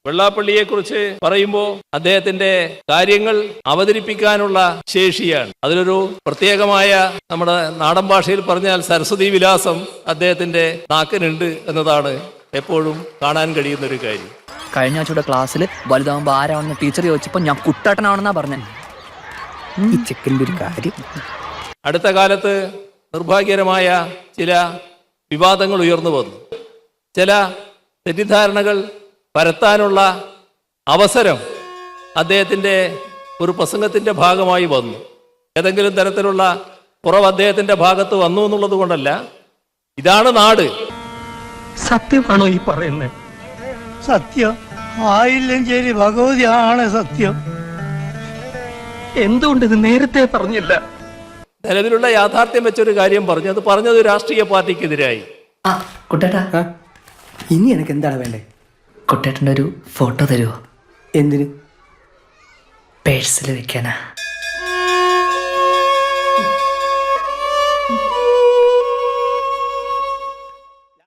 വെള്ളാപ്പള്ളിയെക്കുറിച്ച് പറയുമ്പോൾ അദ്ദേഹത്തിന്റെ കാര്യങ്ങൾ അവതരിപ്പിക്കാനുള്ള ശേഷിയാണ്. അതിലൊരു പ്രത്യേകമായ നമ്മുടെ നാടൻ ഭാഷയിൽ പറഞ്ഞാൽ സരസ്വതി വിലാസം അദ്ദേഹത്തിന്റെ നാക്കിനുണ്ട് എന്നതാണ് എപ്പോഴും കാണാൻ കഴിയുന്ന ഒരു കാര്യം. കഴിഞ്ഞ ആഴ്ചയുടെ ക്ലാസ്സിൽ വലുതാവുമ്പോൾ ആരാണെന്ന് ടീച്ചർ ചോദിച്ചപ്പോൾ ഞാൻ കുട്ടാട്ടനാണെന്നാ പറഞ്ഞത്. ഈ ചെക്കൻ്റെ ഒരു കാര്യം. അടുത്ത കാലത്ത് നിർഭാഗ്യകരമായ ചില വിവാദങ്ങൾ ഉയർന്നു വന്നു. ചില തെറ്റിദ്ധാരണകൾ പരത്താനുള്ള അവസരം അദ്ദേഹത്തിൻ്റെ ഒരു പ്രസംഗത്തിൻ്റെ ഭാഗമായി വന്നു. ഏതെങ്കിലും തരത്തിലുള്ള കുറവ് അദ്ദേഹത്തിൻ്റെ ഭാഗത്ത് വന്നു എന്നുള്ളത് കൊണ്ടല്ല. ഇതാണ് നാട്. സത്യമാണോ ഈ പറയുന്നത്? സത്യം ആയില്ലെങ്കിൽ ഭഗവതി ആണ് സത്യം. എന്തുകൊണ്ട് ഇത് നേരത്തെ പറഞ്ഞില്ല? നിലവിലുള്ള യാഥാർത്ഥ്യം വെച്ചൊരു കാര്യം പറഞ്ഞു. അത് പറഞ്ഞത് രാഷ്ട്രീയ പാർട്ടിക്കെതിരായി. ആ കുട്ടേട്ടാ, ഇനി എനിക്ക് എന്താണ് വേണ്ടേ? കുട്ടേട്ടൻ്റെ ഒരു ഫോട്ടോ തരുമോ? എന്തിന്? പേഴ്സിൽ വെക്കാനാ.